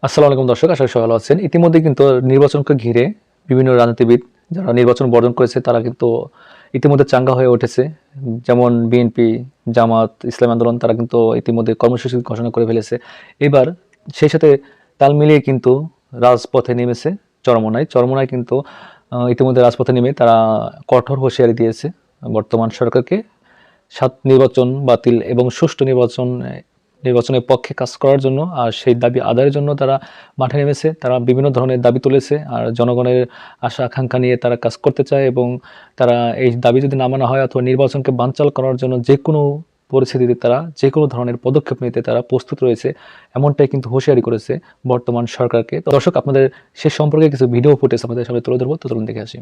আসসালামু আলাইকুম দর্শক, আশা করি সবাই ভালো আছেন। ইতিমধ্যে কিন্তু নির্বাচনকে ঘিরে বিভিন্ন রাজনীতিবিদ যারা নির্বাচন বর্জন করেছে তারা কিন্তু ইতিমধ্যে চাঙ্গা হয়ে উঠেছে। যেমন বিএনপি, জামাত, ইসলামী আন্দোলন তারা কিন্তু ইতিমধ্যে কর্মসূচি ঘোষণা করে ফেলেছে। এবার সেই সাথে তাল মিলিয়ে কিন্তু রাজপথে নেমেছে চরমোনাই। চরমোনাই কিন্তু ইতিমধ্যে রাজপথে নেমে তারা কঠোর হুঁশিয়ারি দিয়েছে বর্তমান সরকারকে নির্বাচন বাতিল এবং সুষ্ঠু নির্বাচনের পক্ষে কাজ করার জন্য। আর সেই দাবি আদায়ের জন্য তারা মাঠে নেমেছে। তারা বিভিন্ন ধরনের দাবি তুলেছে আর জনগণের আশা আকাঙ্ক্ষা নিয়ে তারা কাজ করতে চায় এবং তারা এই দাবি যদি না মানা হয় অথবা নির্বাচনকে বানচাল করার জন্য যে কোনো পরিস্থিতিতে তারা যে কোনো ধরনের পদক্ষেপ নিতে তারা প্রস্তুত রয়েছে, এমনটাই কিন্তু হুঁশিয়ারি করেছে বর্তমান সরকারকে। তো দর্শক, আপনাদের সে সম্পর্কে কিছু ভিডিও ফুটেজ আমাদের সামনে তুলে ধরবো, তো চলুন দেখে আসি।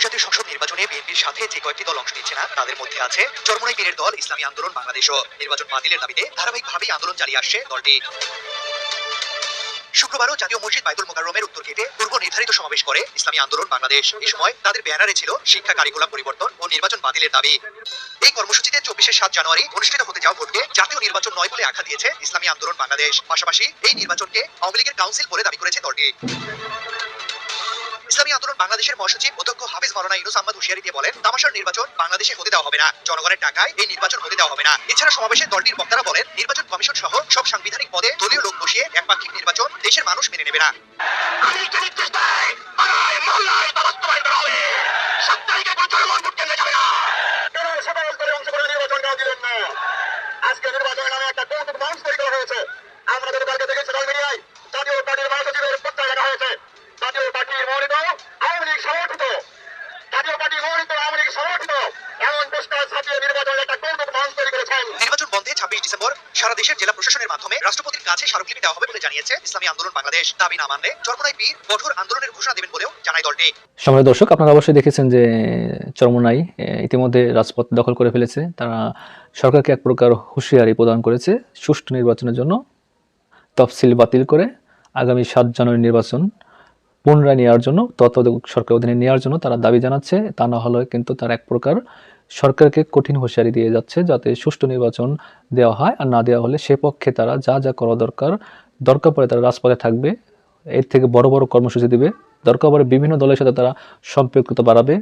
জাতীয় সংসদ নির্বাচনে বিএনপির সাথে যে কয়েকটি দল অংশ নিচ্ছে না তাদের মধ্যে আছে চরমোনাই পীরের দল ইসলামী আন্দোলন বাংলাদেশও। নির্বাচন বাতিলের দাবিতে ধারাবাহিকভাবেই আন্দোলন চালিয়ে আসছে দলটি। শুক্রবারও জাতীয় মসজিদ বাইতুল মোকাররমের উত্তর গেটে পূর্ব নির্ধারিত সমাবেশ করে ইসলামী আন্দোলন বাংলাদেশ। এই সময় তাদের ব্যানারে ছিল শিক্ষা কারিকুলাম পরিবর্তন ও নির্বাচন বাতিলের দাবি। এই কর্মসূচিতে 24 জানুয়ারি অনুষ্ঠিত হতে যাওয়া ভোটকে জাতীয় নির্বাচন নয় বলে আখ্যা দিয়েছে ইসলামী আন্দোলন বাংলাদেশ। পাশাপাশি এই নির্বাচনকে আওয়ামী লীগের কাউন্সিল বলে দাবি করেছে দলটি। ইসলামী আন্দোলন বাংলাদেশের মহাসচিব অধ্যক্ষ হাফিজ মাওলানা ইউনুস আহমদ হুঁশিয়ারি দিয়ে বলেন, তামাশার নির্বাচন বাংলাদেশে হতে দেওয়া হবে না, জনগণের টাকায় এই নির্বাচন হতে দেওয়া হবে না। এছাড়া সমাবেশে দলটির বক্তারা বলেন, নির্বাচন কমিশন সহ সব সাংবিধানিক পদে দলীয় লোক বসিয়ে একপাক্ষিক নির্বাচন দেশের মানুষ মেনে নেবে না। আজকে নির্বাচনের নামে একটা কৌতুক মঞ্চ তৈরি করা হয়েছে। আমরা গতকালকে দেখেছি সোশ্যাল মিডিয়ায় জাতীয় পার্টির মহাসচিবের প্রত্যয় রাখা হয়েছে। জাতীয় পার্টির মনোনীত আওয়ামী লীগ সমর্থিত এমন পোস্টার ছাপিয়ে নির্বাচনের একটা কৌতুক মঞ্চ তৈরি করেছেন। নির্বাচন বন্ধে 26 ডিসেম্বর সারা দেশের জেলা প্রশাসনের মাধ্যমে রাষ্ট্রপতির কাছে স্মারকলিপি দেওয়া হবে বলে জানিয়েছে ইসলামী আন্দোলন বাংলাদেশ। দাবি না মানলে চরমোনাই পীর কঠোর আন্দোলনের ঘোষণা দেবেন বলেও জানায় দলটি। সম্মানিত দর্শক, আপনারা অবশ্যই দেখেছেন যে চরমোনাই ইতিমধ্যে রাজপথ দখল করে ফেলেছে। তারা সরকারকে এক প্রকার হুঁশিয়ারি প্রদান করেছে সুষ্ঠু নির্বাচনের জন্য তফসিল বাতিল করে আগামী 7 জানুয়ারি নির্বাচন পুনরায় নেওয়ার জন্য, তত্ত্বাবধায়ক সরকার অধীনে নেওয়ার জন্য তারা দাবি জানাচ্ছে। তা না হলে কিন্তু তারা এক প্রকার সরকারকে কঠিন হুঁশিয়ারি দিয়ে যাচ্ছে যাতে সুষ্ঠু নির্বাচন দেওয়া হয়, আর না দেওয়া হলে সে পক্ষে তারা যা যা করা দরকার পড়ে তারা রাজপথে থাকবে। এর থেকে বড় বড় কর্মসূচি দিবে, দরকার পড়ে বিভিন্ন দলের সাথে তারা সম্পৃক্ততা বাড়াবে,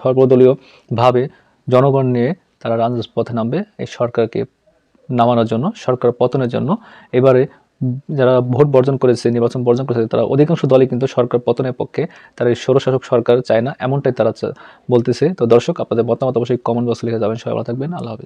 সর্বদলীয়ভাবে জনগণ নিয়ে তারা রাজপথে নামবে এই সরকারকে নামানোর জন্য, সরকার পতনের জন্য। এবারে যারা ভোট বর্জন করেছে, নির্বাচন বর্জন করেছে, তারা অধিকাংশ দলই কিন্তু সরকার পতনের পক্ষে, তারা এই স্বৈরশাসক সরকার চায় না, এমনটাই তারা বলতেছে। তো দর্শক, আপনাদের মতামত অবশ্যই কমেন্ট বক্সে লিখে যাবেন। সবাই ভালো থাকবেন। আল্লাহ হাফেজ।